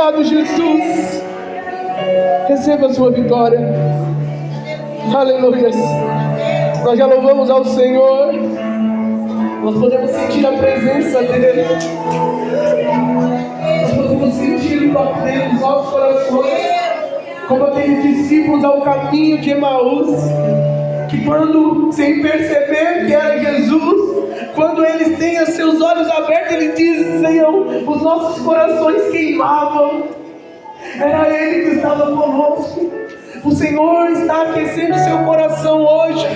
obrigado, Jesus. Receba a sua vitória. Aleluia. Nós já louvamos ao Senhor. Nós podemos sentir a presença dEle. Nós podemos sentir o toque dEle nos nossos corações, como aqueles discípulos ao caminho de Emaús, que quando, sem perceber que era Jesus, quando eles têm os seus olhos abertos, eles diziam, os nossos corações queimavam. Era Ele que estava conosco. O Senhor está aquecendo seu coração hoje.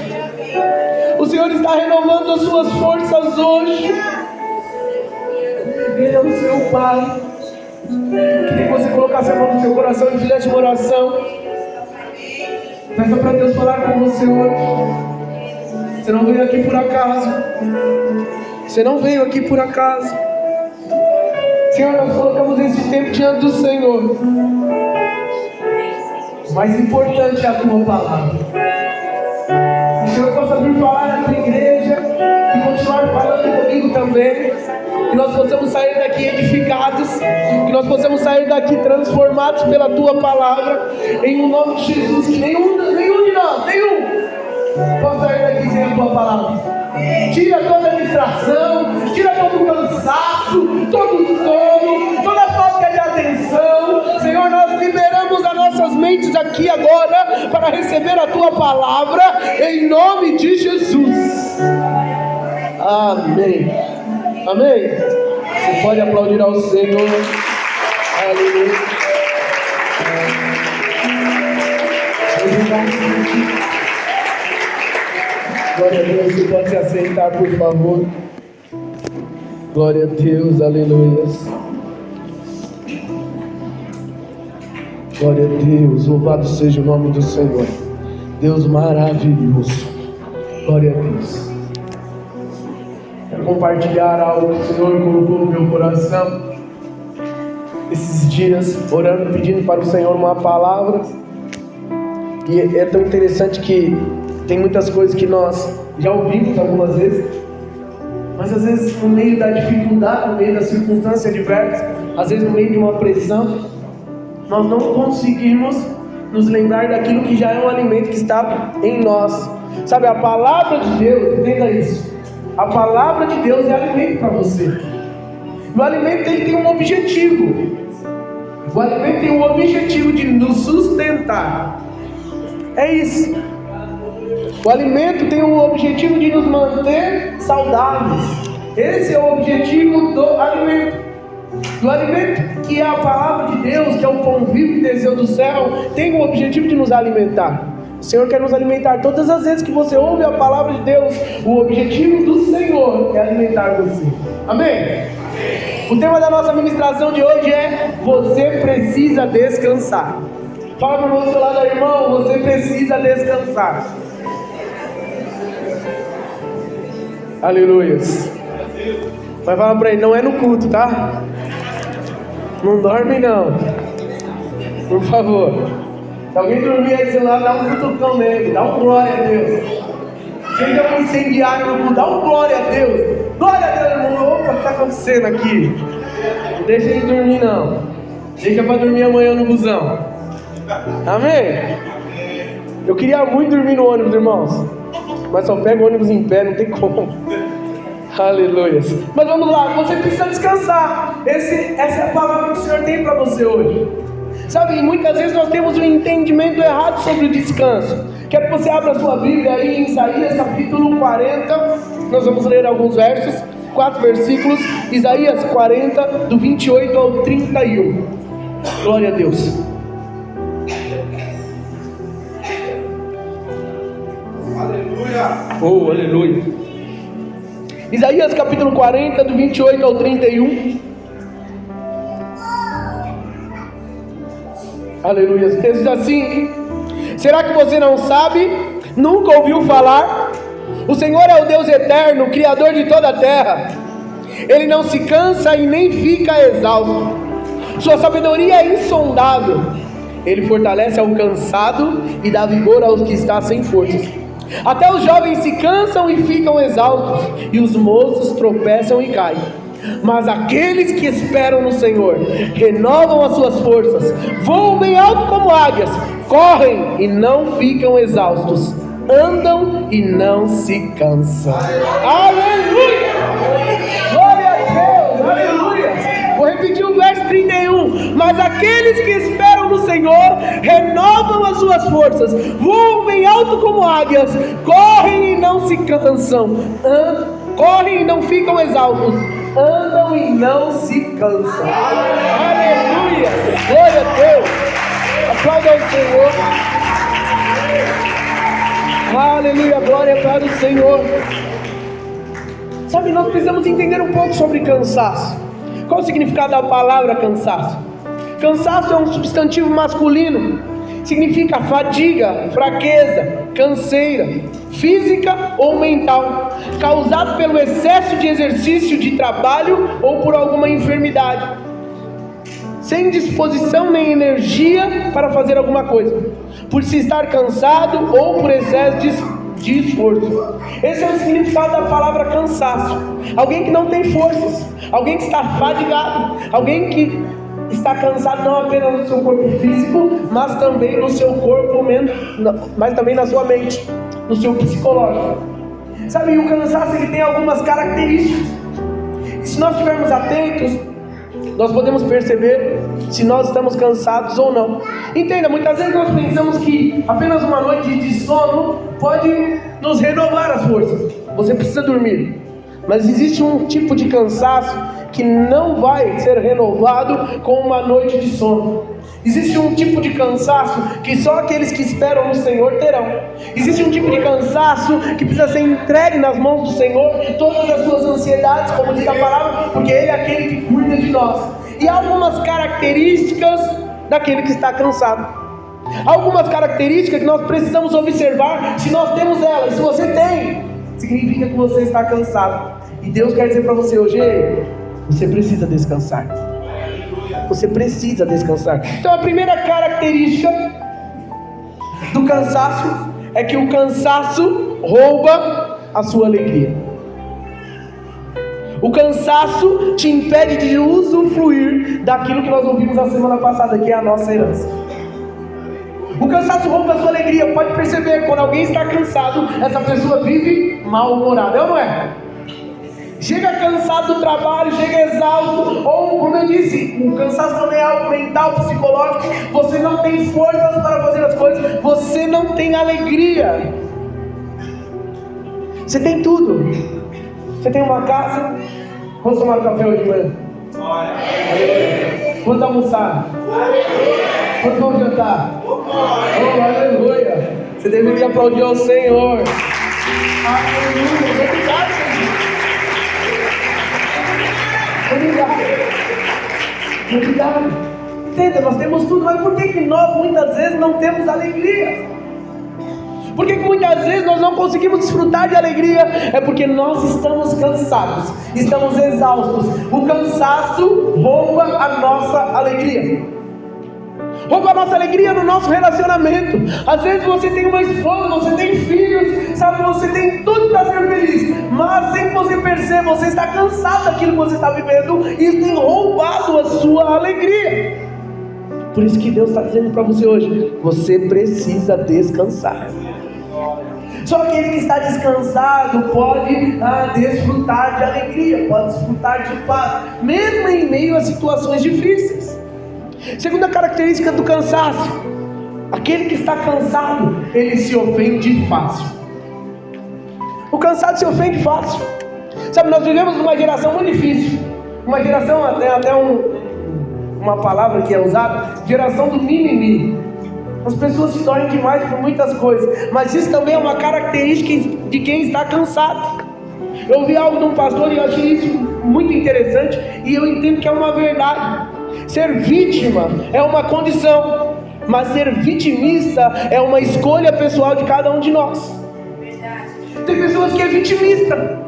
O Senhor está renovando as suas forças hoje. Ele é o seu Pai. Queria que você colocasse a mão no seu coração e fizesse uma oração. Peça para Deus falar com você hoje. Você não veio aqui por acaso. Você não veio aqui por acaso. Senhor, nós colocamos esse tempo diante do Senhor. O mais importante é a tua palavra. Que o Senhor possa vir falar na tua igreja e continuar falando comigo também. Que nós possamos sair daqui edificados, que nós possamos sair daqui transformados pela tua palavra, em nome de Jesus. Que nenhum de nós possa sair daqui sem a tua palavra. Tira toda a distração, tira todo o cansaço, todo o sono, toda a falta de atenção. Senhor, nós liberamos as nossas mentes aqui agora para receber a tua palavra, em nome de Jesus. Amém. Amém. Você pode aplaudir ao Senhor. Aleluia. Glória a Deus. Você pode se assentar, por favor. Glória a Deus. Aleluia. Glória a Deus. Louvado seja o nome do Senhor. Deus maravilhoso. Glória a Deus. Compartilhar algo que o Senhor colocou no meu coração esses dias, orando, pedindo para o Senhor uma palavra. E é tão interessante que tem muitas coisas que nós já ouvimos algumas vezes, mas às vezes no meio da dificuldade, no meio da circunstância adversa, às vezes no meio de uma pressão, nós não conseguimos nos lembrar daquilo que já é um alimento que está em nós. Sabe, a palavra de Deus, entenda isso. A palavra de Deus é alimento para você. O alimento ele tem um objetivo. O alimento tem o objetivo de nos sustentar. É isso. O alimento tem o objetivo de nos manter saudáveis. Esse é o objetivo do alimento. O alimento, que é a palavra de Deus, que é o pão vivo que desceu do céu, tem o objetivo de nos alimentar. O Senhor quer nos alimentar. Todas as vezes que você ouve a palavra de Deus, o objetivo do Senhor é alimentar você. Amém? Amém. O tema da nossa ministração de hoje é: você precisa descansar. Fala para o seu lado, irmão, você precisa descansar. Aleluia. Vai falar para ele, não é no culto, tá? Não dorme não. Por favor. Se alguém dormir aí do seu lado, dá um cutucão nele, dá um glória a Deus. Seja um incendiário no culto, dá um glória a Deus. Glória a Deus, irmão. Opa, o que está acontecendo aqui? Não deixa ele dormir não. Deixa para dormir amanhã no busão. Amém? Eu queria muito dormir no ônibus, irmãos, mas só pego o ônibus em pé, não tem como. Aleluia. Mas vamos lá, você precisa descansar. Essa é a palavra que o Senhor tem para você hoje. Sabe, muitas vezes nós temos um entendimento errado sobre o descanso. Quero que você abra a sua Bíblia aí em Isaías capítulo 40. Nós vamos ler alguns versos, 4 versículos. Isaías 40, do 28 ao 31. Glória a Deus. Aleluia. Oh, aleluia. Isaías capítulo 40, do 28 ao 31. Aleluia. O texto diz assim: será que você não sabe? Nunca ouviu falar? O Senhor é o Deus eterno, Criador de toda a terra. Ele não se cansa e nem fica exausto. Sua sabedoria é insondável. Ele fortalece ao cansado e dá vigor aos que estão sem forças. Até os jovens se cansam e ficam exaustos, e os moços tropeçam e caem. Mas aqueles que esperam no Senhor renovam as suas forças, voam bem alto como águias, correm e não ficam exaustos, andam e não se cansam. Aleluia! Glória a Deus! Aleluia! Vou repetir o verso 31. Mas aqueles que esperam no Senhor renovam as suas forças, voam bem alto como águias, correm e não se cansam, correm e não ficam exaustos, andam e não se cansam. Aleluia! Glória a Deus! Aplauda ao Senhor. Aleluia! Glória para o Senhor. Sabe, nós precisamos entender um pouco sobre cansaço. Qual o significado da palavra cansaço? Cansaço é um substantivo masculino. Significa fadiga, fraqueza, canseira, física ou mental, causado pelo excesso de exercício de trabalho ou por alguma enfermidade, sem disposição nem energia para fazer alguma coisa, por se estar cansado ou por excesso de esforço. Esse é o significado da palavra cansaço. Alguém que não tem forças, alguém que está fadigado, alguém que está cansado não apenas no seu corpo físico, mas também no seu corpo, mas também na sua mente, no seu psicológico. Sabe, o cansaço ele tem algumas características. E se nós estivermos atentos, nós podemos perceber se nós estamos cansados ou não. Entenda, muitas vezes nós pensamos que apenas uma noite de sono pode nos renovar as forças. Você precisa dormir. Mas existe um tipo de cansaço que não vai ser renovado com uma noite de sono. Existe um tipo de cansaço que só aqueles que esperam no Senhor terão. Existe um tipo de cansaço que precisa ser entregue nas mãos do Senhor, todas as suas ansiedades, como diz a palavra, porque Ele é aquele que cuida de nós. E há algumas características daquele que está cansado. Algumas características que nós precisamos observar se nós temos elas. Se você tem, significa que você está cansado. E Deus quer dizer para você hoje: ei, você precisa descansar. Você precisa descansar. Então a primeira característica do cansaço é que o cansaço rouba a sua alegria. O cansaço te impede de usufruir daquilo que nós ouvimos na semana passada, que é a nossa herança. O cansaço rouba a sua alegria. Pode perceber, quando alguém está cansado, essa pessoa vive mal-humorada, é ou não é? Chega cansado do trabalho, chega exausto, ou como eu disse, o cansaço também é algo mental, psicológico. Você não tem forças para fazer as coisas, você não tem alegria. Você tem tudo. Você tem uma casa. Vamos tomar um café hoje de manhã? Vamos almoçar? Vamos vamos jantar? Oh, aleluia! Você deveria aplaudir ao Senhor. Aleluia! Obrigado, Senhor. Obrigado. Entenda, nós temos tudo, mas por que nós muitas vezes não temos alegria? Por que muitas vezes nós não conseguimos desfrutar de alegria? É porque nós estamos cansados, estamos exaustos. O cansaço rouba a nossa alegria. Rouba a nossa alegria no nosso relacionamento. Às vezes você tem uma esposa, você tem filhos, sabe, você tem tudo para ser feliz, mas sem que você perceba, você está cansado daquilo que você está vivendo, e isso tem roubado a sua alegria. Por isso que Deus está dizendo para você hoje: você precisa descansar. Só aquele que está descansado pode desfrutar de alegria, pode desfrutar de paz, mesmo em meio a situações difíceis. Segunda característica do cansaço: aquele que está cansado, ele se ofende fácil. O cansado se ofende fácil. Sabe, nós vivemos numa geração muito difícil. Uma geração, até uma palavra que é usada, geração do mimimi. As pessoas se doem demais por muitas coisas, mas isso também é uma característica de quem está cansado. Eu ouvi algo de um pastor e eu achei isso muito interessante, e eu entendo que é uma verdade. Ser vítima é uma condição, mas ser vitimista é uma escolha pessoal de cada um de nós. Tem pessoas que é vitimista,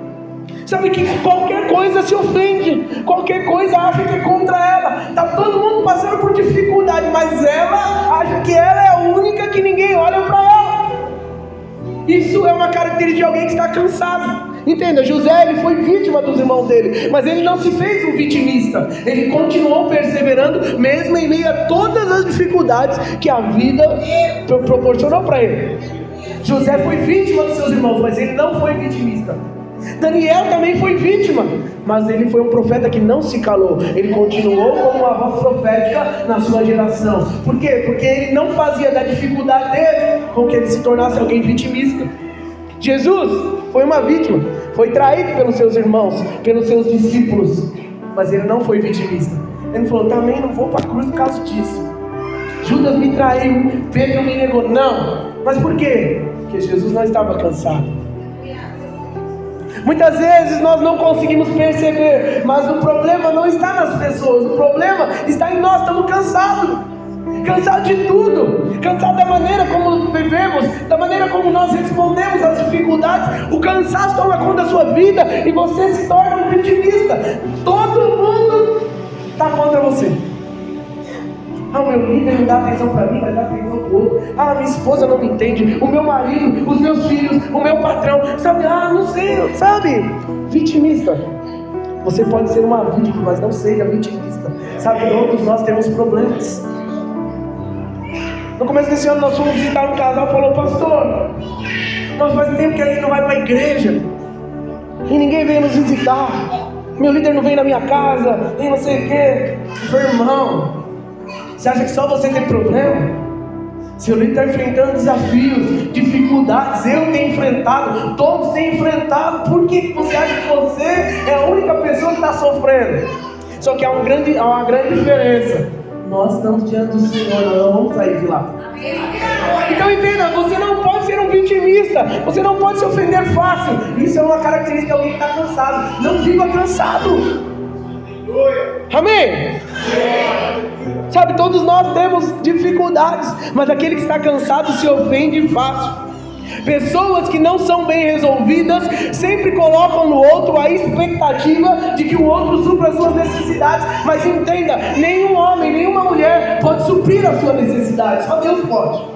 sabe, que qualquer coisa se ofende, qualquer coisa acha que é contra ela. Está todo mundo passando por dificuldade, mas ela acha que ela é a única, que ninguém olha para ela. Isso é uma característica de alguém que está cansado. Entenda, José ele foi vítima dos irmãos dele, mas ele não se fez um vitimista. Ele continuou perseverando, mesmo em meio a todas as dificuldades que a vida proporcionou para ele. José foi vítima dos seus irmãos, mas ele não foi vitimista. Daniel também foi vítima, mas ele foi um profeta que não se calou. Ele continuou como uma voz profética na sua geração. Por quê? Porque ele não fazia da dificuldade dele com que ele se tornasse alguém vitimista. Jesus foi uma vítima, foi traído pelos seus irmãos, pelos seus discípulos, mas ele não foi vitimista. Ele falou, também não vou para a cruz por causa disso. Judas me traiu, Pedro me negou. Não, mas por quê? Porque Jesus não estava cansado. Muitas vezes nós não conseguimos perceber, mas o problema não está nas pessoas, o problema está em nós. Estamos cansados de tudo, cansados da maneira como vivemos, da maneira como nós respondemos às dificuldades. O cansaço toma conta da sua vida e você se torna um vitimista. Todo mundo está contra você. Ah, o meu líder não dá atenção para mim, mas dá atenção para o outro. Ah, minha esposa não me entende. O meu marido, os meus filhos, o meu patrão. Sabe, não sei, sabe? Vitimista. Você pode ser uma vítima, mas não seja vitimista. Sabe, todos nós temos problemas. No começo desse ano nós fomos visitar um casal e falou, pastor, nós faz tempo que a gente não vai para a igreja. E ninguém veio nos visitar. Meu líder não vem na minha casa, nem não sei o quê. Meu irmão, você acha que só você tem problema? Seu líder está enfrentando desafios, dificuldades. Eu tenho enfrentado, todos têm enfrentado. Por que você acha que você é a única pessoa que está sofrendo? Só que há uma grande diferença. Nós estamos diante do Senhor, nós não vamos sair de lá. Então entenda, você não pode ser um vitimista, você não pode se ofender fácil. Isso é uma característica de alguém que está cansado. Não viva cansado. Amém? Sabe, todos nós temos dificuldades, mas aquele que está cansado se ofende fácil. Pessoas que não são bem resolvidas sempre colocam no outro a expectativa de que o outro supra as suas necessidades. Mas entenda, nenhum homem, nenhuma mulher pode suprir as suas necessidades, só Deus pode.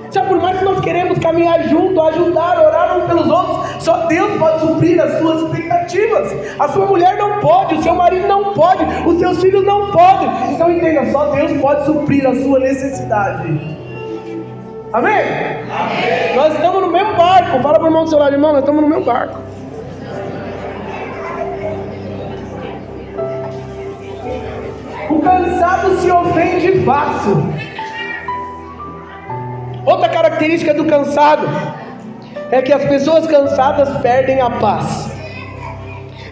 Sabe, por mais que nós queremos caminhar junto, ajudar, orar uns pelos outros, só Deus pode suprir as suas expectativas. A sua mulher não pode, o seu marido não pode, os seus filhos não podem. Então entenda, só Deus pode suprir a sua necessidade. Amém? Amém? Nós estamos no mesmo barco. Fala para o irmão do seu lado, irmão, nós estamos no mesmo barco. O cansado se ofende fácil. Outra característica do cansado é que as pessoas cansadas perdem a paz.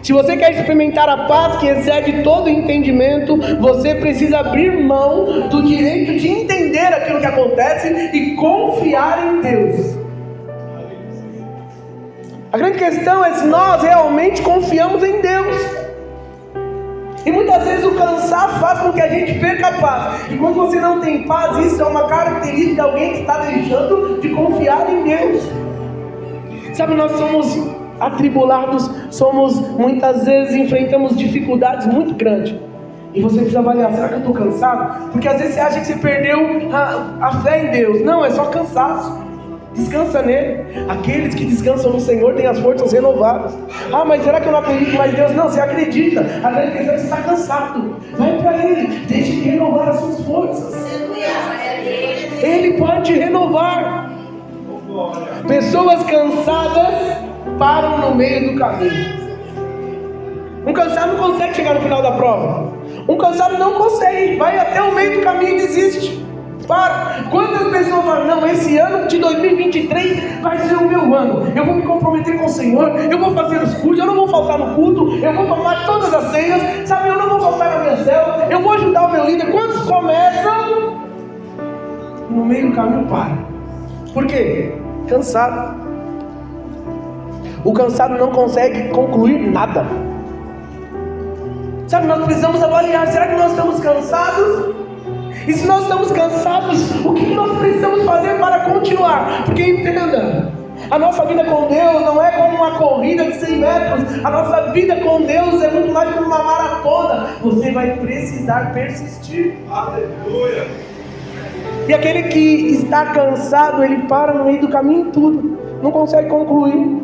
Se você quer experimentar a paz que excede todo entendimento, você precisa abrir mão do direito de entender aquilo que acontece e confiar em Deus. A grande questão é se nós realmente confiamos em Deus. E muitas vezes o cansaço faz com que a gente perca a paz. E quando você não tem paz, isso é uma característica de alguém que está deixando de confiar em Deus. Sabe, nós somos atribulados, muitas vezes enfrentamos dificuldades muito grandes. E você precisa avaliar, será que eu estou cansado? Porque às vezes você acha que você perdeu a fé em Deus. Não, é só cansaço. Descansa nele. Aqueles que descansam no Senhor têm as forças renovadas. Ah, mas será que eu não acredito mais em Deus? Não, você acredita. A grande questão é que você está cansado. Vai para Ele, deixe Ele renovar as suas forças. Ele pode te renovar. Pessoas cansadas param no meio do caminho. Um cansado não consegue chegar no final da prova. Um cansado não consegue, vai até o meio do caminho e desiste. Para. Quantas pessoas falam, não, esse ano de 2023 vai ser o meu ano, eu vou me comprometer com o Senhor, eu vou fazer os cultos, eu não vou faltar no culto, eu vou tomar todas as ceias, sabe, eu não vou faltar na minha célula, eu vou ajudar o meu líder. Quantos começam no meio do caminho? Para. Por quê? Cansado. O cansado não consegue concluir nada. Sabe, nós precisamos avaliar, será que nós estamos cansados? E se nós estamos cansados, o que nós precisamos fazer para continuar? Porque entenda, a nossa vida com Deus não é como uma corrida de 100 metros. A nossa vida com Deus é muito mais como uma maratona. Você vai precisar persistir. Aleluia. E aquele que está cansado, ele para no meio do caminho em tudo, não consegue concluir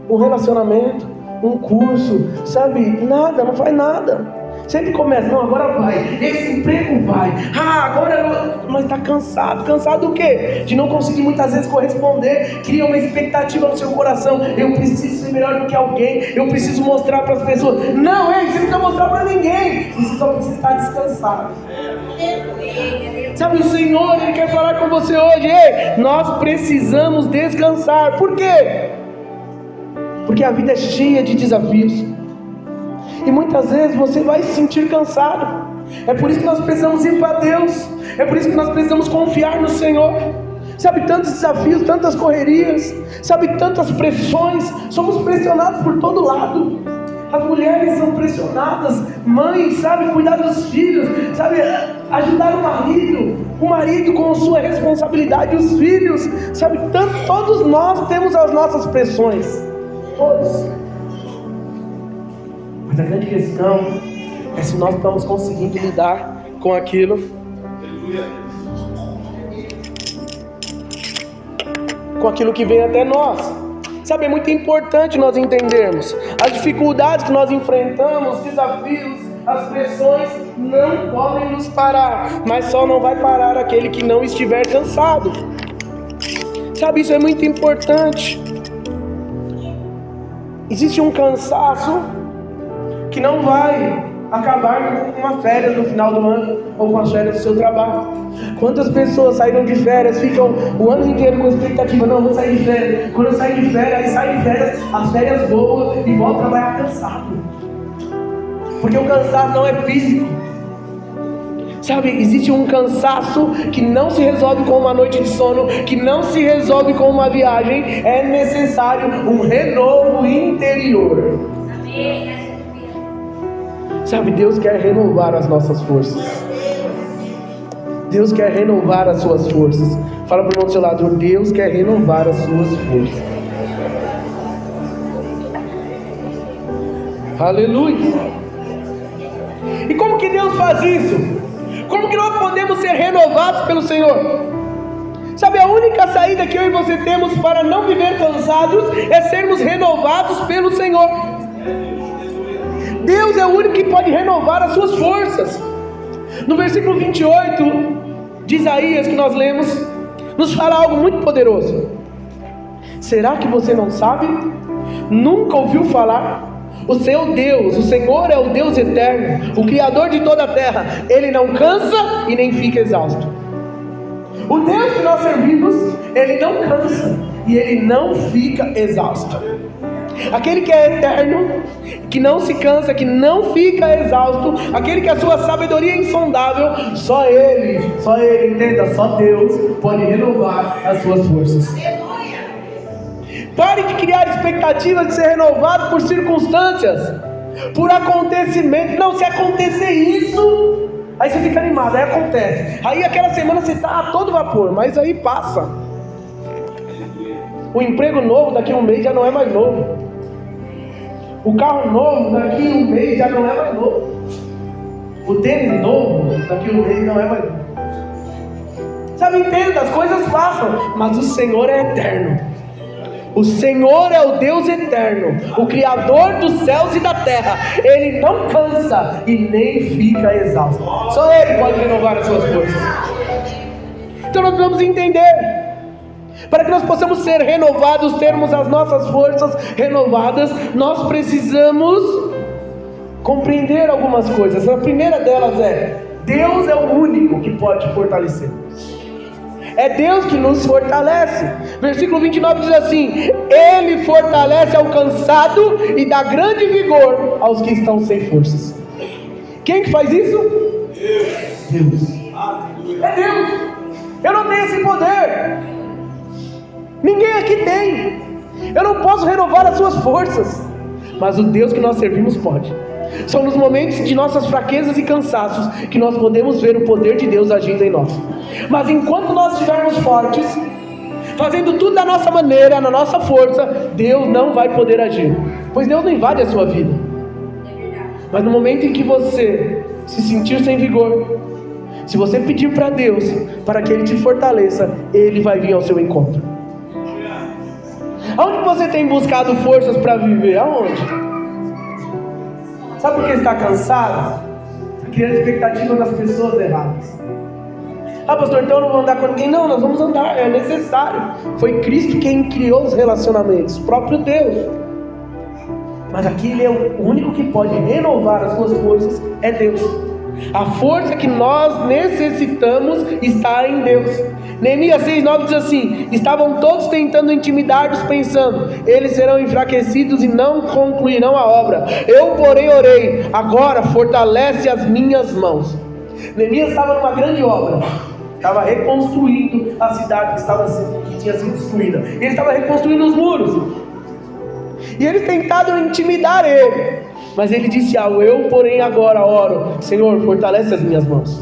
um relacionamento, um curso, sabe? Nada, não faz nada. Sempre começa, não, agora vai, esse emprego vai, agora, mas está cansado. Cansado do quê? De não conseguir muitas vezes corresponder, cria uma expectativa no seu coração, eu preciso ser melhor do que alguém, eu preciso mostrar para as pessoas. Não, você não precisa mostrar para ninguém, você só precisa estar descansado. Sabe, o Senhor, Ele quer falar com você hoje, nós precisamos descansar. Por quê? Porque a vida é cheia de desafios. E muitas vezes você vai se sentir cansado. É por isso que nós precisamos ir para Deus. É por isso que nós precisamos confiar no Senhor. Sabe, tantos desafios, tantas correrias, sabe, tantas pressões. Somos pressionados por todo lado. As mulheres são pressionadas, mães, sabe, cuidar dos filhos, sabe, ajudar o marido com sua responsabilidade, os filhos, sabe, todos nós temos as nossas pressões. Todos. Mas a grande questão é se nós estamos conseguindo lidar com aquilo. Com aquilo que vem até nós. Sabe, é muito importante nós entendermos as dificuldades que nós enfrentamos, os desafios, as pressões não podem nos parar, mas só não vai parar aquele que não estiver cansado. Sabe, isso é muito importante. Existe um cansaço que não vai acabar com uma férias no final do ano ou com as férias do seu trabalho. Quantas pessoas saíram de férias, ficam o ano inteiro com a expectativa, não, vou sair de férias. Quando eu sair de férias, aí sai de férias, as férias voam e volta a trabalhar cansado. Porque o cansaço não é físico. Sabe, existe um cansaço que não se resolve com uma noite de sono, que não se resolve com uma viagem. É necessário um renovo interior. Amém. Sabe, Deus quer renovar as nossas forças. Deus quer renovar as suas forças. Fala para o irmão do seu lado, Deus quer renovar as suas forças. Aleluia. E como que Deus faz isso? Como que nós podemos ser renovados pelo Senhor? Sabe, a única saída que eu e você temos para não viver cansados é sermos renovados pelo Senhor. Deus é o único que pode renovar as suas forças. No versículo 28 de Isaías que nós lemos, nos fala algo muito poderoso. Será que você não sabe? Nunca ouviu falar? O seu Deus, o Senhor é o Deus eterno, o Criador de toda a terra. Ele não cansa e nem fica exausto. O Deus que nós servimos, Ele não cansa e Ele não fica exausto. Aquele que é eterno, que não se cansa, que não fica exausto, aquele que a sua sabedoria é insondável, só Ele, entenda, só Deus pode renovar as suas forças. Pare de criar expectativas de ser renovado por circunstâncias, por acontecimentos. Não, se acontecer isso, aí você fica animado, aí acontece. Aí aquela semana você está a todo vapor, mas aí passa. O emprego novo daqui a um mês já não é mais novo. O carro novo daqui a um mês já não é mais novo. O tênis novo daqui a um mês não é mais novo. Sabe, entenda, as coisas passam, mas o Senhor é eterno. O Senhor é o Deus eterno, o Criador dos céus e da terra. Ele não cansa e nem fica exausto. Só Ele pode renovar as suas forças. Então nós precisamos entender. Para que nós possamos ser renovados, termos as nossas forças renovadas, nós precisamos compreender algumas coisas. A primeira delas é: Deus é o único que pode fortalecer. É Deus que nos fortalece. Versículo 29 diz assim: Ele fortalece ao cansado e dá grande vigor aos que estão sem forças. Quem que faz isso? Deus. É Deus. Eu não tenho esse poder. Ninguém aqui tem. Eu não posso renovar as suas forças, mas o Deus que nós servimos pode. São nos momentos de nossas fraquezas e cansaços que nós podemos ver o poder de Deus agindo em nós. Mas enquanto nós estivermos fortes, fazendo tudo da nossa maneira, na nossa força, Deus não vai poder agir, pois Deus não invade a sua vida. Mas no momento em que você se sentir sem vigor, Se você pedir para Deus, para que Ele te fortaleça, Ele vai vir ao seu encontro. Aonde você tem buscado forças para viver? Aonde? Sabe por que está cansado? Está criando expectativa nas pessoas erradas. Ah, pastor, então eu não vou andar com ninguém. Não, nós vamos andar, é necessário. Foi Cristo quem criou os relacionamentos, o próprio Deus. Mas aqui Ele é o único que pode renovar as suas forças, é Deus. A força que nós necessitamos está em Deus. Neemias 6,9 diz assim: estavam todos tentando intimidar-nos, pensando, eles serão enfraquecidos e não concluirão a obra. Eu, porém, orei, agora fortalece as minhas mãos. Neemias estava numa grande obra, estava reconstruindo a cidade que tinha sido destruída. Ele estava reconstruindo os muros, e eles tentaram intimidar ele. Mas ele disse algo: eu, porém, agora oro, Senhor, fortalece as minhas mãos.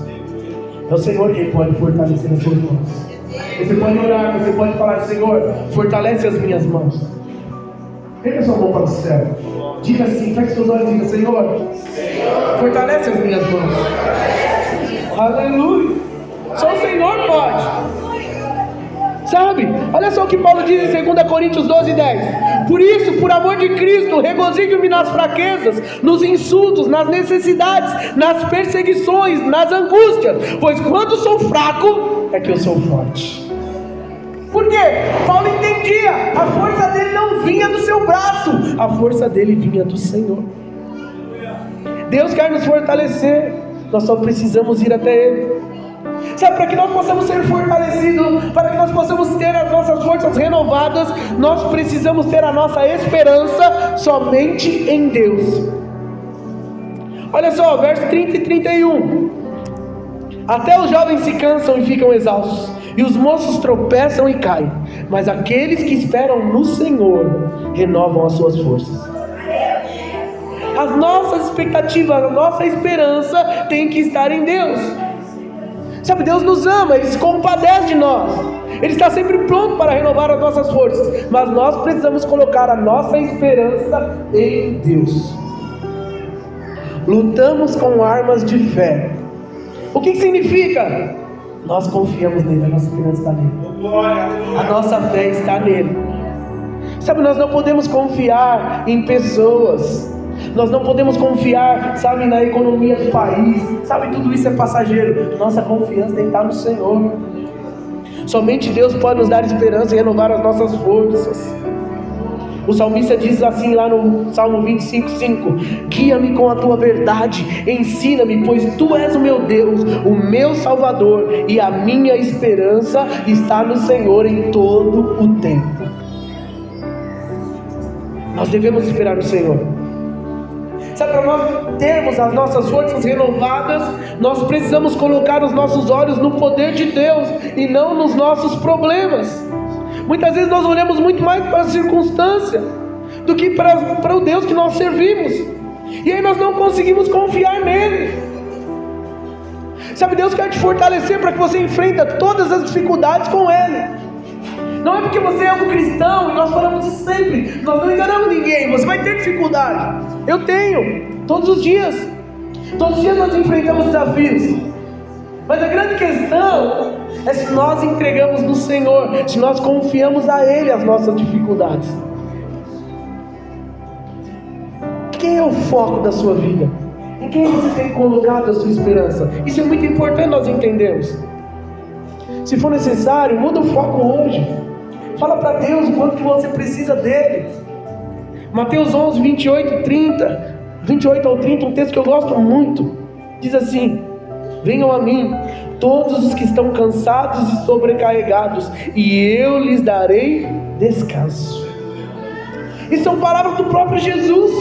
É o Senhor quem pode fortalecer as suas mãos. Você pode orar, você pode falar: Senhor, fortalece as minhas mãos. Pega sua mão para o céu. Diga assim, feche seus olhos e diga: Senhor, fortalece as minhas mãos. Aleluia. Só o Senhor pode. Sabe? Olha só o que Paulo diz em 2 Coríntios 12:10. Por isso, por amor de Cristo, regozijo-me nas fraquezas, nos insultos, nas necessidades, nas perseguições, nas angústias, pois quando sou fraco, é que eu sou forte. Por quê? Paulo entendia, a força dele não vinha do seu braço, a força dele vinha do Senhor. Deus quer nos fortalecer, nós só precisamos ir até Ele. Sabe, para que nós possamos ser fortalecidos, para que nós possamos ter as nossas forças renovadas, nós precisamos ter a nossa esperança somente em Deus. Olha só, verso 30 e 31. Até os jovens se cansam e ficam exaustos, e os moços tropeçam e caem, mas aqueles que esperam no Senhor renovam as suas forças. As nossas expectativas, a nossa esperança tem que estar em Deus. Sabe, Deus nos ama, Ele se compadece de nós, Ele está sempre pronto para renovar as nossas forças, mas nós precisamos colocar a nossa esperança em Deus. Lutamos com armas de fé. O que significa? Nós confiamos nele, a nossa esperança está nele, a nossa fé está nele. Sabe, nós não podemos confiar em pessoas, nós não podemos confiar, sabe, na economia do país, sabe, tudo isso é passageiro. Nossa confiança tem que estar no Senhor. Somente Deus pode nos dar esperança e renovar as nossas forças. O salmista diz assim lá no Salmo 25:5: guia-me com a tua verdade, ensina-me, pois tu és o meu Deus, o meu Salvador, e a minha esperança está no Senhor em todo o tempo. Nós devemos esperar no Senhor. Sabe, para nós termos as nossas forças renovadas, nós precisamos colocar os nossos olhos no poder de Deus e não nos nossos problemas. Muitas vezes nós olhamos muito mais para a circunstância do que para o Deus que nós servimos, e aí nós não conseguimos confiar nele. Sabe, Deus quer te fortalecer para que você enfrente todas as dificuldades com Ele. Não é porque você é um cristão, e nós falamos isso sempre, nós não enganamos ninguém. Você vai ter dificuldade, eu tenho, todos os dias nós enfrentamos desafios, mas a grande questão é se nós entregamos no Senhor, se nós confiamos a Ele as nossas dificuldades. Quem é o foco da sua vida? Em quem você tem colocado a sua esperança? Isso é muito importante nós entendermos. Se for necessário, muda o foco hoje. Fala para Deus o quanto que você precisa dele. Mateus 11, 28 ao 30, um texto que eu gosto muito. Diz assim: venham a mim todos os que estão cansados e sobrecarregados, e eu lhes darei descanso. Isso são palavras do próprio Jesus.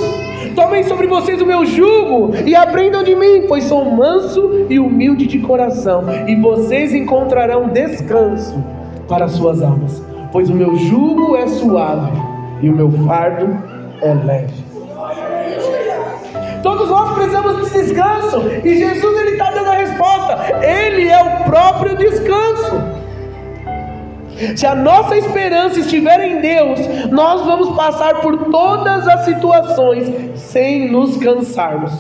Tomem sobre vocês o meu jugo e aprendam de mim, pois sou manso e humilde de coração, e vocês encontrarão descanso para as suas almas, pois o meu jugo é suave e o meu fardo é leve. Todos nós precisamos de descanso, e Jesus, Ele está dando a resposta. Ele é o próprio descanso. Se a nossa esperança estiver em Deus, nós vamos passar por todas as situações sem nos cansarmos.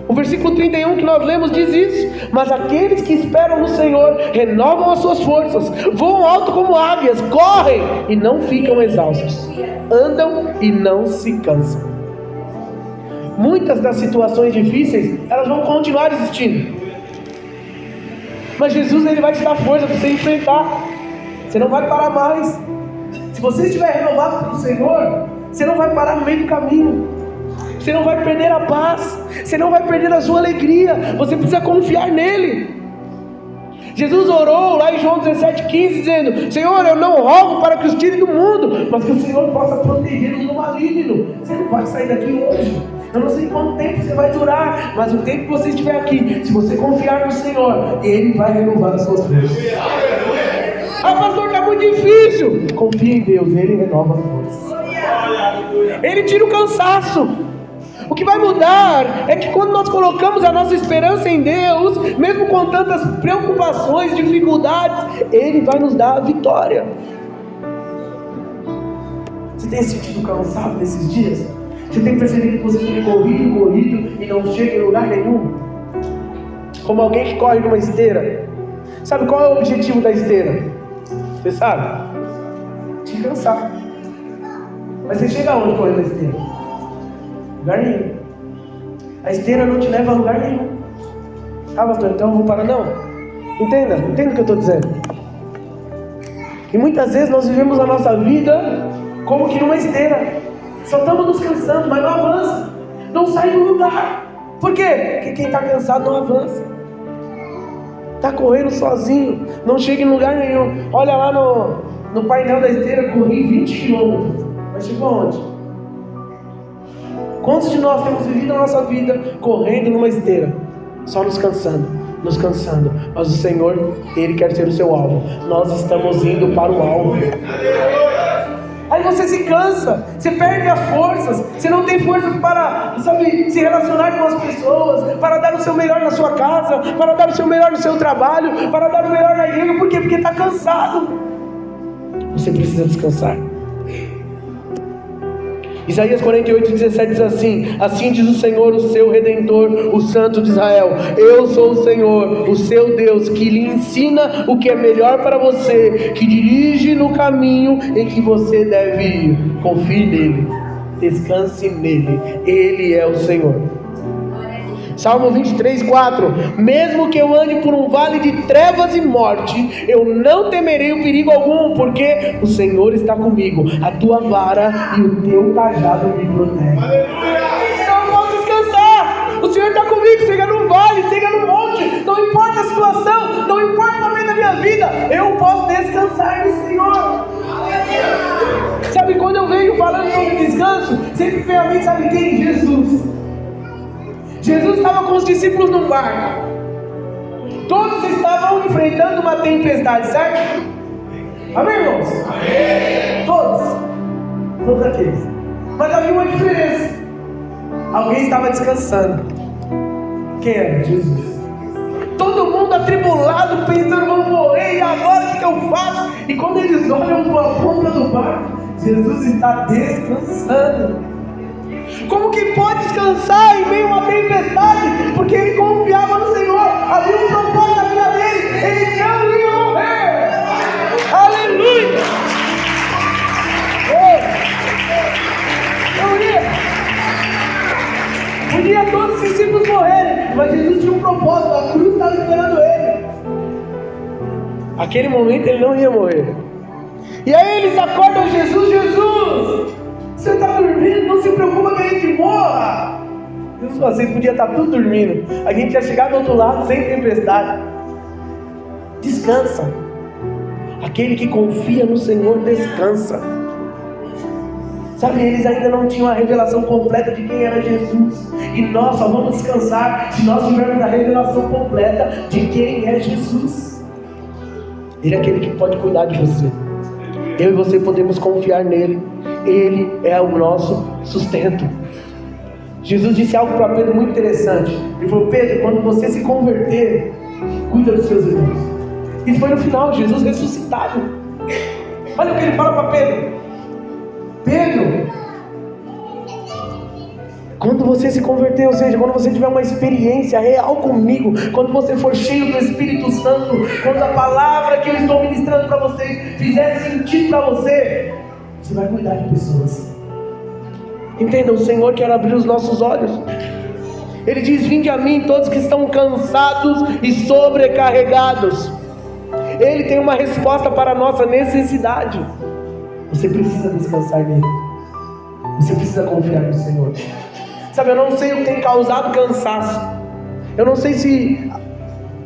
O versículo 31 que nós lemos diz isso: mas aqueles que esperam no Senhor renovam as suas forças, voam alto como águias, correm e não ficam exaustos, andam e não se cansam. Muitas das situações difíceis, elas vão continuar existindo, mas Jesus, ele vai te dar força para você enfrentar. Você não vai parar mais. Se você estiver renovado pelo Senhor, você não vai parar no meio do caminho, você não vai perder a paz, você não vai perder a sua alegria. Você precisa confiar nele. Jesus orou lá em João 17,15, dizendo: Senhor, eu não rogo para que os tire do mundo, mas que o Senhor possa protegê-los do maligno. Você não vai sair daqui hoje. Eu não sei quanto tempo você vai durar, mas o tempo que você estiver aqui, se você confiar no Senhor, Ele vai renovar as suas forças. Ah, pastor, está muito difícil. Confia em Deus, Ele renova as forças. Ele tira o cansaço. O que vai mudar é que quando nós colocamos a nossa esperança em Deus, mesmo com tantas preocupações, dificuldades, Ele vai nos dar a vitória. Você tem sentido cansado nesses dias? Você tem percebido que você tem corrido e não chega em lugar nenhum? Como alguém que corre numa esteira. Sabe qual é o objetivo da esteira? Você sabe? Te cansar. Mas você chega aonde correndo na esteira? Lugar nenhum. A esteira não te leva a lugar nenhum. Ah, pastor, então eu vou parar. Não. Entenda o que eu estou dizendo. E muitas vezes nós vivemos a nossa vida como que numa esteira. Só estamos nos cansando, mas não avança. Não sai do lugar. Por quê? Porque quem está cansado não avança. Está correndo sozinho, não chega em lugar nenhum. Olha lá no painel da esteira, corri 20 km. Mas chegou aonde? Quantos de nós temos vivido a nossa vida correndo numa esteira, só nos cansando, mas o Senhor, Ele quer ser o seu alvo. Nós estamos indo para o alvo. Aí você se cansa, você perde as forças, você não tem forças para, se relacionar com as pessoas, para dar o seu melhor na sua casa, para dar o seu melhor no seu trabalho, para dar o melhor na igreja. Por quê? Porque está cansado. Você precisa descansar. Isaías 48:17 diz assim: assim diz o Senhor, o seu Redentor, o Santo de Israel: eu sou o Senhor, o seu Deus, que lhe ensina o que é melhor para você, que dirige no caminho em que você deve ir. Confie nele, descanse nele, Ele é o Senhor. Salmo 23:4: mesmo que eu ande por um vale de trevas e morte, eu não temerei o perigo algum, porque o Senhor está comigo, a tua vara e o teu cajado me protegem. Então eu posso descansar. O Senhor está comigo, seja no vale, seja no monte, não importa a situação, não importa o momento da minha vida, eu posso descansar no Senhor. Sabe, quando eu venho falando sobre descanso, sempre vem a mente, sabe quem? Jesus. Jesus estava com os discípulos num barco. Todos estavam enfrentando uma tempestade, certo? Amém, irmãos? Amém. Todos aqueles. Mas havia uma diferença. Alguém estava descansando. Quem era? Jesus. Todo mundo atribulado, pensando: vamos morrer, e agora o que eu faço? E quando eles olham para a ponta do barco, Jesus está descansando. Como que pode descansar em meio a uma tempestade? Porque ele confiava no Senhor. Havia um propósito na vida dele. Ele não ia morrer. Aleluia. Podia todos os discípulos morrerem, mas Jesus tinha um propósito. A cruz estava esperando ele. Aquele momento ele não ia morrer. E aí eles acordam Jesus: Jesus, você está dormindo? Não se preocupa que a gente morra. Jesus falou: vocês podiam estar tudo dormindo, a gente ia chegar do outro lado sem tempestade. Descansa. Aquele que confia no Senhor descansa. Sabe, eles ainda não tinham a revelação completa de quem era Jesus. E nós só vamos descansar se nós tivermos a revelação completa de quem é Jesus. Ele é aquele que pode cuidar de você. Eu e você podemos confiar nele. Ele é o nosso sustento. Jesus disse algo para Pedro muito interessante. Ele falou: Pedro, quando você se converter, cuida dos seus irmãos. E foi no final, Jesus ressuscitado. Olha o que ele fala para Pedro: Pedro, Quando você se converter, ou seja, quando você tiver uma experiência real comigo, quando você for cheio do Espírito Santo, quando a palavra que eu estou ministrando para vocês fizer sentido para você, você vai cuidar de pessoas. Entenda, o Senhor quer abrir os nossos olhos. Ele diz: vinde a mim todos que estão cansados e sobrecarregados. Ele tem uma resposta para a nossa necessidade. Você precisa descansar nele. Você precisa confiar no Senhor. Sabe, eu não sei o que tem causado cansaço. Eu não sei se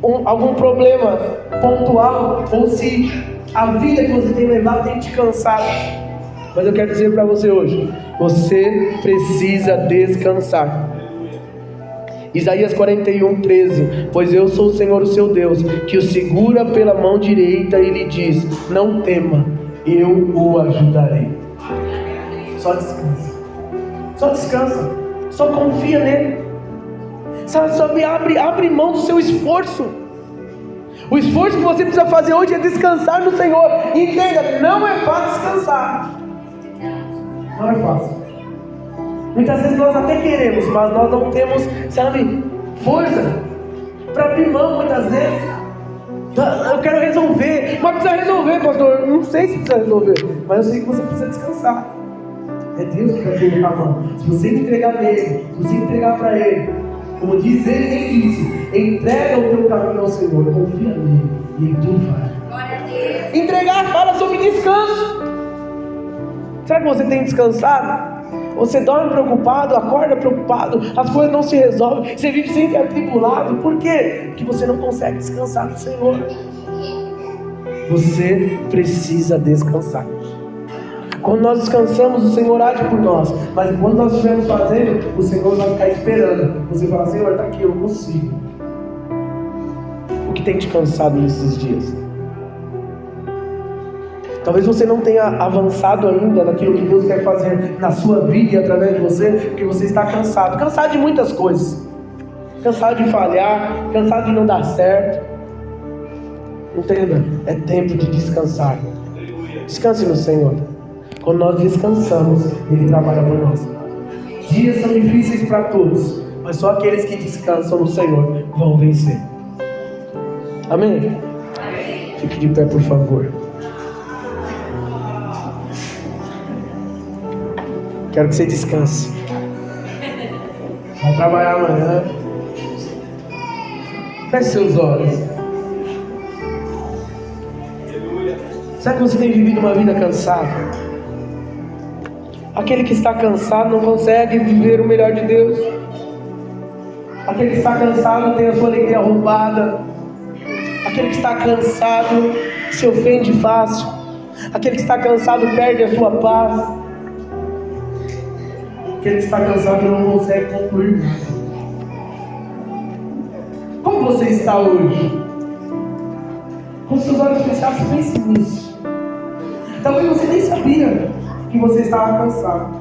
algum problema pontual, ou se a vida que você tem levado tem te cansado. Mas eu quero dizer para você hoje: você precisa descansar. Isaías 41:13: pois eu sou o Senhor o seu Deus, que o segura pela mão direita e lhe diz: não tema, eu o ajudarei. Só descansa. Só descansa. Só confia nele. Sabe, abre mão do seu esforço. O esforço que você precisa fazer hoje é descansar no Senhor. Entenda, não é fácil descansar. Não é fácil. Muitas vezes nós até queremos, mas nós não temos, sabe, força para abrir mão. Muitas vezes eu quero resolver, mas precisa resolver, pastor. Não sei se precisa resolver, mas eu sei que você precisa descansar. É Deus que vai colocar a mão. Se você entregar nele, se você entregar para ele, como diz ele disse: entrega o teu caminho ao Senhor, confia nele e tu vai. Entregar fala sobre descanso. Será que você tem descansado? Você dorme preocupado, acorda preocupado, as coisas não se resolvem, você vive sempre atribulado. Por quê? Porque você não consegue descansar no Senhor. Você precisa descansar. Quando nós descansamos, o Senhor age por nós. Mas quando nós estivermos fazendo, o Senhor vai ficar esperando. Você fala: Senhor, está aqui, eu não consigo. O que tem te cansado nesses dias? Talvez você não tenha avançado ainda naquilo que Deus quer fazer na sua vida e através de você, porque você está cansado. Cansado de muitas coisas. Cansado de falhar, cansado de não dar certo. Entenda, é tempo de descansar. Descanse no Senhor. Quando nós descansamos, Ele trabalha por nós. Dias são difíceis para todos, mas só aqueles que descansam no Senhor vão vencer. Amém? Fique de pé, por favor. Quero que você descanse. Vai trabalhar amanhã. Feche seus olhos. Será que você tem vivido uma vida cansada? Aquele que está cansado não consegue viver o melhor de Deus. Aquele que está cansado tem a sua alegria roubada. Aquele que está cansado se ofende fácil. Aquele que está cansado perde a sua paz. Aquele que está cansado não consegue concluir nada. Como você está hoje? Com seus olhos fechados, pense nisso. Talvez você nem sabia que você estava cansado.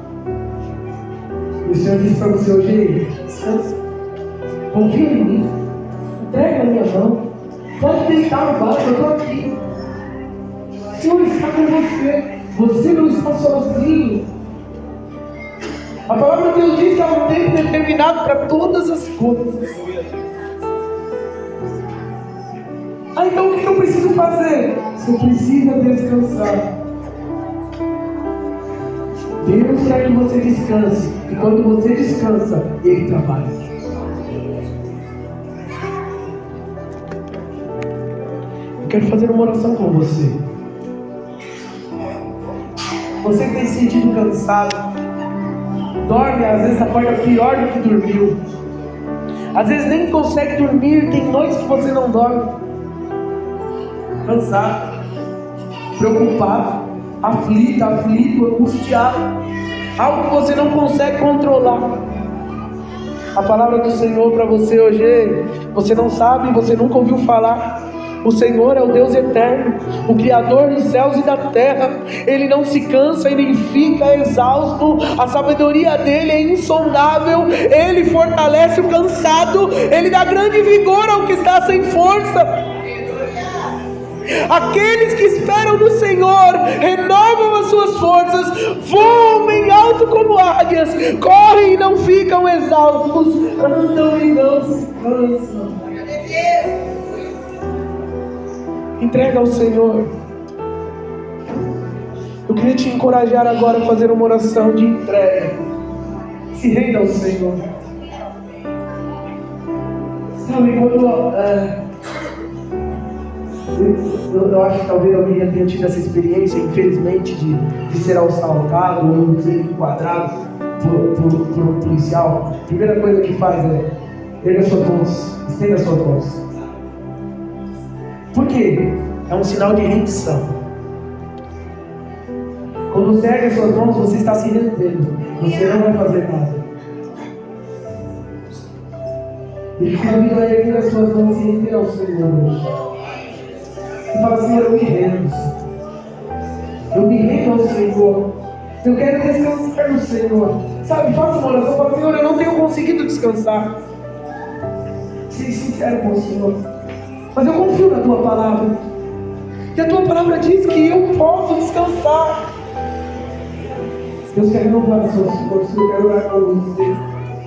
E o Senhor disse para você hoje: descansa, confia em mim, entrega na minha mão, pode deitar no barco, eu estou aqui. O Senhor está com você, você não está sozinho. A palavra de Deus diz que há um tempo determinado para todas as coisas. Então o que eu preciso fazer? Você precisa descansar. Deus quer que você descanse. E quando você descansa, Ele trabalha. Eu quero fazer uma oração com você. Você que tem se sentido cansado, dorme, às vezes acorda pior do que dormiu. Às vezes nem consegue dormir, tem noites que você não dorme. Cansado, preocupado, aflito, angustiado. Algo que você não consegue controlar. A palavra do Senhor para você hoje, você não sabe, você nunca ouviu falar. O Senhor é o Deus eterno, o Criador dos céus e da terra. Ele não se cansa e nem fica exausto. A sabedoria dele é insondável. Ele fortalece o cansado. Ele dá grande vigor ao que está sem força. Aqueles que esperam no Senhor renovam as suas forças, voam bem alto como águias. águias, correm e não ficam exaustos, andam e não se cansam. Entrega ao Senhor. Eu queria te encorajar agora a fazer uma oração de entrega. Se renda ao Senhor. Sabe, quando eu acho que talvez alguém já tenha tido essa experiência, infelizmente, de ser assaltado ou ser enquadrado por um policial. A primeira coisa que faz é erga suas mãos, estenda suas mãos. Por quê? É um sinal de rendição. Quando você ergue suas mãos, você está se rendendo. Você não vai fazer nada. E quando vai erguer as suas mãos e render ao Senhor. E fala, Senhor, eu me rendo. Eu me rendo ao Senhor. Eu quero descansar no Senhor. Sabe, faça uma oração. Fala, Senhor, eu não tenho conseguido descansar. Seja sincero com o Senhor. Mas eu confio na Tua palavra. E a Tua palavra diz que eu posso descansar. Deus quer louvar o Senhor. Eu quero orar com você.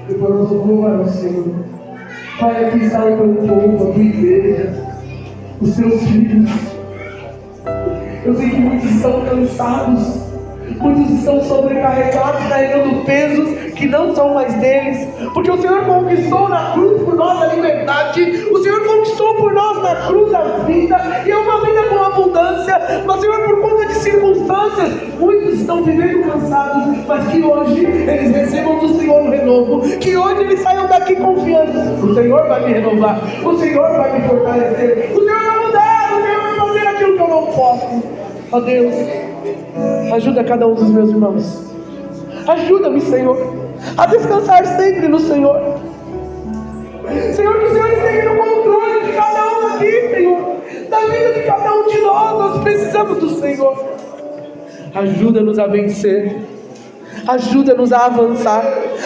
Depois nós vamos louvar o Senhor. Pai, aqui está o Teu povo, a Tua igreja, os Teus filhos. Eu sei que muitos estão cansados, muitos estão sobrecarregados, carregando pesos que não são mais deles, porque o Senhor conquistou na cruz por nós a liberdade, o Senhor conquistou por nós na cruz a vida, e é uma vida com abundância. Mas, Senhor, por conta de circunstâncias, muitos estão vivendo cansados, mas que hoje eles recebam do Senhor um renovo, que hoje eles saiam daqui confiantes. O Senhor vai me renovar, o Senhor vai me fortalecer, o Senhor vai mudar, o Senhor vai fazer aquilo que eu não posso. Ó Deus, ajuda cada um dos meus irmãos. Ajuda-me, Senhor, a descansar sempre no Senhor. Senhor, que o Senhor esteja no controle de cada um aqui, Senhor, da vida de cada um de nós. Nós precisamos do Senhor. Ajuda-nos a vencer, ajuda-nos a avançar,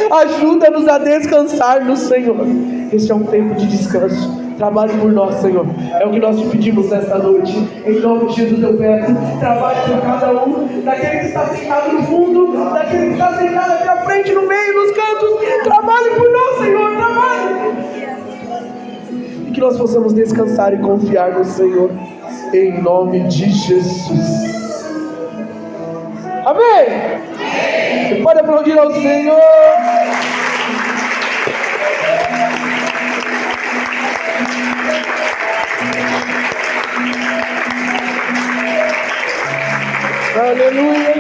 ajuda-nos a descansar no Senhor. Este é um tempo de descanso. Trabalhe por nós, Senhor. É o que nós te pedimos nesta noite. Em nome de Jesus eu peço. Trabalhe por cada um. Daquele que está sentado no fundo, daquele que está sentado aqui à frente, no meio, nos cantos. Trabalhe por nós, Senhor. Trabalhe. E que nós possamos descansar e confiar no Senhor. Em nome de Jesus. Amém. Você pode aplaudir ao Senhor. Aleluia.